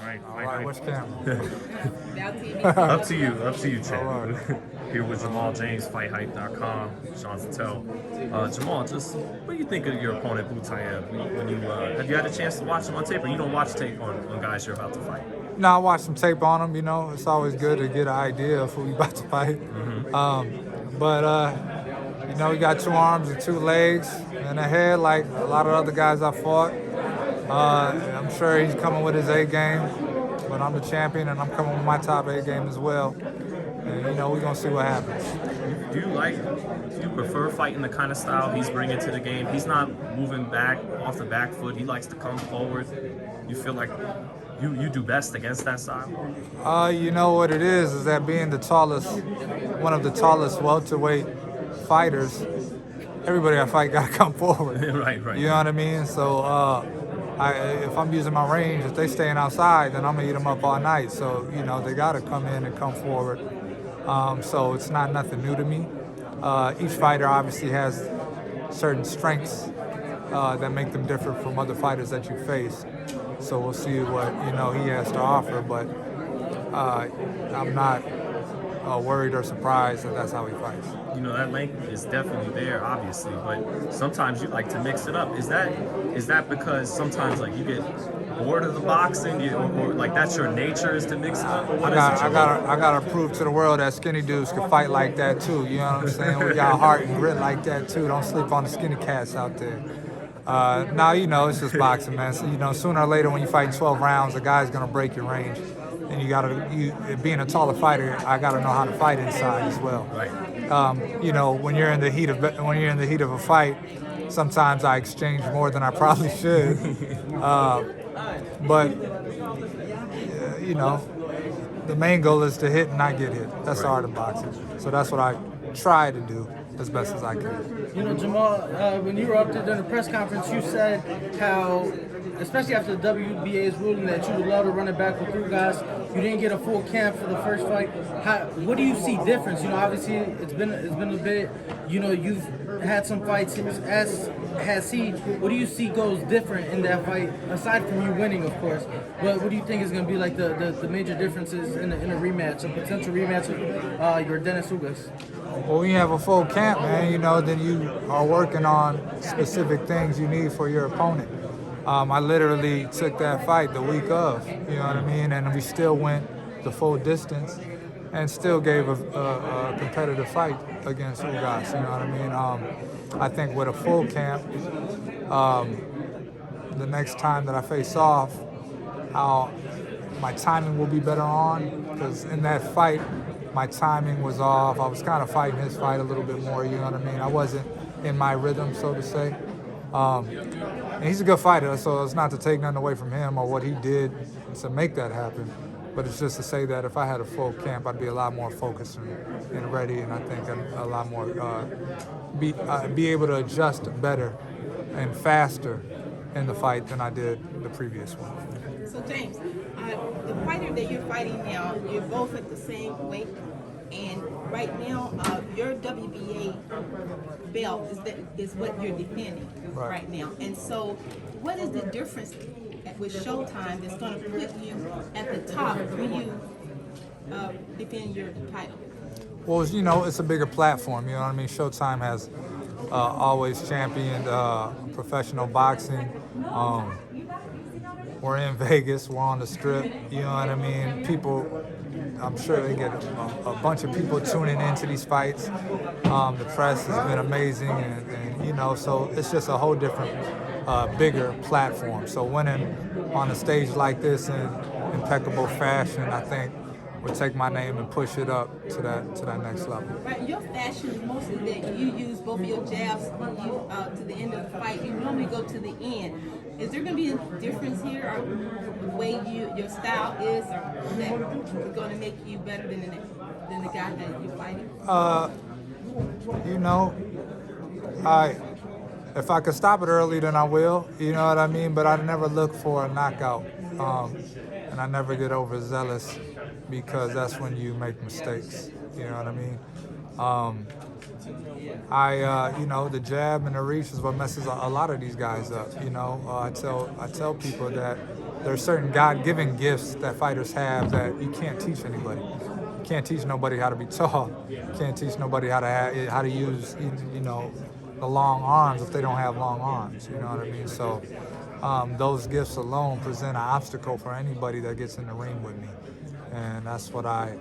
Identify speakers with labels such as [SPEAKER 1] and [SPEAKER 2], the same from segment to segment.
[SPEAKER 1] right.
[SPEAKER 2] All right, which camera?
[SPEAKER 1] Up to you, Chad.
[SPEAKER 2] Right.
[SPEAKER 1] Here with Jamal James, FightHype.com, Sean Zattel. Jamal, just what do you think of your opponent Butaev? When you have you had a chance to watch him on tape, or you don't watch tape on guys you're about to fight?
[SPEAKER 2] No, I watched some tape on him. You know, it's always good to get an idea of who you about to fight. But you know, he got 2 arms and 2 legs and a head like a lot of other guys I fought. I'm sure he's coming with his A game, but I'm the champion and I'm coming with my top A game as well. And, you know, we're going to see what happens.
[SPEAKER 1] Do you prefer fighting the kind of style he's bringing to the game? He's not moving back off the back foot. He likes to come forward. You feel like you do best against that style?
[SPEAKER 2] You know what it is that being one of the tallest welterweight fighters, everybody I fight got to come forward.
[SPEAKER 1] Right.
[SPEAKER 2] You know what I mean? So if I'm using my range, if they staying outside, then I'm going to eat them up all night. So, you know, they got to come in and come forward. So it's not nothing new to me. Each fighter obviously has certain strengths that make them different from other fighters that you face. So we'll see what, you know, he has to offer. But I'm not worried or surprised that that's how he fights.
[SPEAKER 1] You know, that length is definitely there, obviously, but sometimes you like to mix it up. Is that because sometimes like you get bored of the boxing, or like that's your nature is to mix it up? Or
[SPEAKER 2] I gotta prove to the world that skinny dudes can fight like that too. You know what I'm saying? We got heart and grit like that too. Don't sleep on the skinny cats out there. Now, you know, it's just boxing, man. So, you know, sooner or later when you fight 12 rounds, a guy's gonna break your range. And being a taller fighter, I gotta know how to fight inside as well.
[SPEAKER 1] Right.
[SPEAKER 2] You know, when you're in the heat of a fight, sometimes I exchange more than I probably should. But you know, the main goal is to hit and not get hit. That's the art of boxing. So that's what I try to do as best as I can.
[SPEAKER 3] You know, Jamal, when you were up there during the press conference, you said how, especially after the WBA's ruling that you would love to run it back with you guys, you didn't get a full camp for the first fight. What do you see difference? You know, obviously it's been a bit. You know, you've had some fights, as has he. What do you see goes different in that fight, aside from you winning, of course? What do you think is going to be like the major differences in a rematch, a potential rematch with your Dennis Ugas?
[SPEAKER 2] Well, when you have a full camp, man, you know, then you are working on specific things you need for your opponent. I literally took that fight the week of, you know what I mean? And we still went the full distance and still gave a competitive fight against Ugas, you know what I mean? I think with a full camp, the next time that I face off, my timing will be better on, because in that fight, my timing was off. I was kind of fighting his fight a little bit more, you know what I mean? I wasn't in my rhythm, so to say. And he's a good fighter, so it's not to take nothing away from him or what he did to make that happen. But it's just to say that if I had a full camp, I'd be a lot more focused and ready, and I think a lot more be able to adjust better and faster in the fight than I did the previous one.
[SPEAKER 4] So James, the fighter that you're fighting now, you're both at the same weight, and right now your WBA belt is what you're defending right now. And so, what is the difference with Showtime that's going to put you at the top when you defend your title?
[SPEAKER 2] Well, you know, it's a bigger platform. You know what I mean? Showtime has always championed professional boxing. We're in Vegas. We're on the Strip. You know what I mean? People, I'm sure they get a bunch of people tuning into these fights. The press has been amazing, and you know, so it's just a whole different, bigger platform. So winning on a stage like this in impeccable fashion, I think, would take my name and push it up to that next level.
[SPEAKER 4] Right, your fashion is mostly that you use both of your jabs to the end of the fight. You normally go to the end. Is there going to be a difference here, or the way your style is, or that is going to make you better than the guy that you're fighting?
[SPEAKER 2] You know, if I could stop it early, then I will. You know what I mean? But I never look for a knockout, and I never get overzealous, because that's when you make mistakes. You know what I mean? You know, the jab and the reach is what messes a lot of these guys up. You know, I tell people that there's certain God-given gifts that fighters have that you can't teach anybody. You can't teach nobody how to be tall. You can't teach nobody how to use, you know, the long arms if they don't have long arms. You know what I mean? So those gifts alone present an obstacle for anybody that gets in the ring with me, and that's what I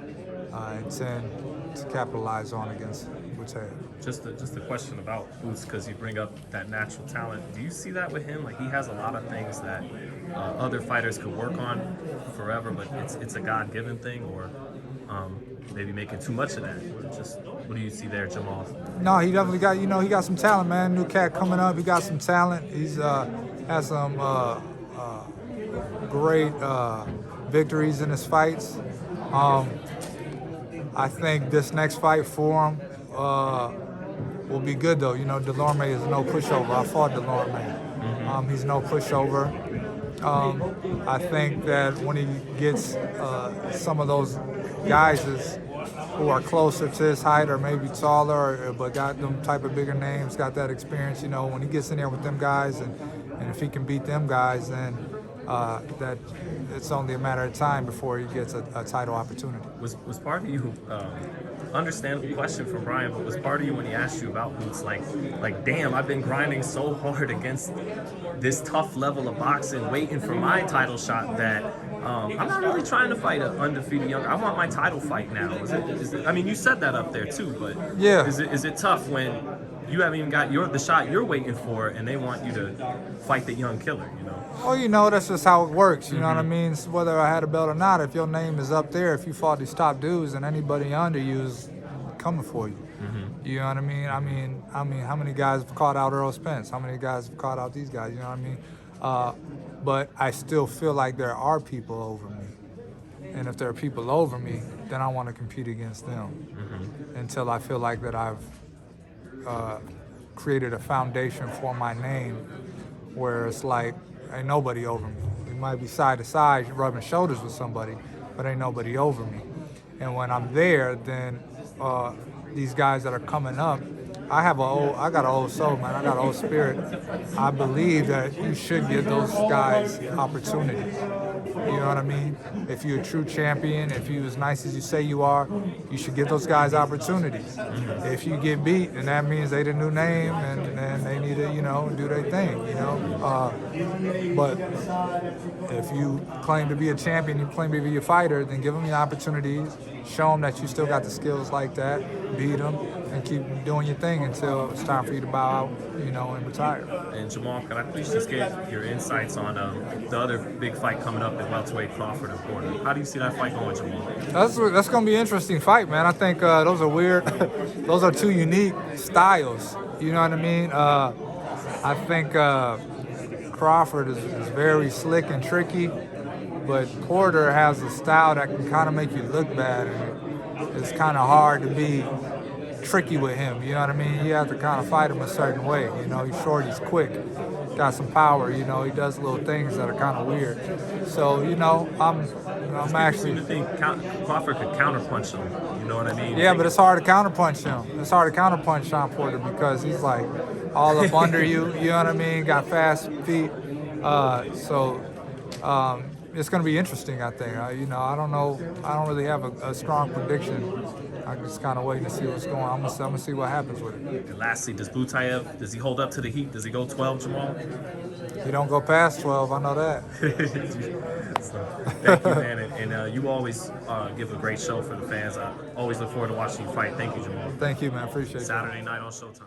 [SPEAKER 2] intend to capitalize on against Butaev.
[SPEAKER 1] Just a question about Boots, because you bring up that natural talent. Do you see that with him? Like, he has a lot of things that other fighters could work on forever, but it's a God-given thing, or maybe making too much of that. Just what do you see there, Jamal?
[SPEAKER 2] No, he definitely got, you know, he got some talent, man. New cat coming up, he got some talent. He's has some great victories in his fights. I think this next fight for him will be good, though. You know, Dulorme is no pushover. I fought Dulorme. He's no pushover. I think that when he gets some of those guys who are closer to his height or maybe taller, but got them type of bigger names, got that experience, you know, when he gets in there with them guys, and if he can beat them guys, then that it's only a matter of time before he gets a title opportunity.
[SPEAKER 1] Was part of you, understandable question from Brian, but was part of you when he asked you about Boots, like damn, I've been grinding so hard against this tough level of boxing, waiting for my title shot, that I'm not really trying to fight an undefeated young. I want my title fight now. Is it, I mean, you said that up there too, but
[SPEAKER 2] yeah,
[SPEAKER 1] is it tough when you haven't even got the shot you're waiting for, and they want you to fight the young killer, you know?
[SPEAKER 2] Well, you know, that's just how it works, you know what I mean? So whether I had a belt or not, if your name is up there, if you fought these top dudes, and anybody under you is coming for you. You know what I mean? I mean, how many guys have caught out Earl Spence? How many guys have caught out these guys? You know what I mean? But I still feel like there are people over me. And if there are people over me, then I want to compete against them until I feel like that I've created a foundation for my name where it's like, ain't nobody over me. We might be side to side rubbing shoulders with somebody, but ain't nobody over me. And when I'm there, then these guys that are coming up, I got an old soul, man. I got an old spirit. I believe that you should give those guys opportunities. You know what I mean? If you're a true champion, if you're as nice as you say you are, you should give those guys opportunities. If you get beat, then that means they the new name, and they need to, you know, do their thing, you know? But if you claim to be a champion, you claim to be a fighter, then give them the opportunities, show them that you still got the skills like that, beat them, and keep doing your thing until it's time for you to bow out, you know, and retire.
[SPEAKER 1] And Jamal, can I please just get your insights on the other big fight coming up at welterweight, Crawford and Porter? How do you see that fight going, Jamal? That's
[SPEAKER 2] going to be an interesting fight, man. I think those are weird. Those are two unique styles. You know what I mean? I think Crawford is very slick and tricky, but Porter has a style that can kind of make you look bad, and it's kind of hard to be tricky with him. You know what I mean? You have to kind of fight him a certain way. You know, he's short, he's quick, got some power. You know, he does little things that are kind of weird. So, you know, I'm actually.
[SPEAKER 1] You think Crawford could counterpunch him? You know what I mean?
[SPEAKER 2] Yeah, but it's hard to counterpunch him. It's hard to counterpunch Sean Porter because he's like all up under you. You know what I mean? Got fast feet. It's going to be interesting, I think. You know, I don't know. I don't really have a strong prediction. I'm just kind of waiting to see what's going on. I'm gonna see what happens with it.
[SPEAKER 1] And lastly, does he hold up to the heat? Does he go 12, Jamal?
[SPEAKER 2] He don't go past 12, I know that.
[SPEAKER 1] So, thank you, man. And you always give a great show for the fans. I always look forward to watching you fight. Thank you, Jamal.
[SPEAKER 2] Thank you, man. Appreciate it.
[SPEAKER 1] Saturday night on Showtime.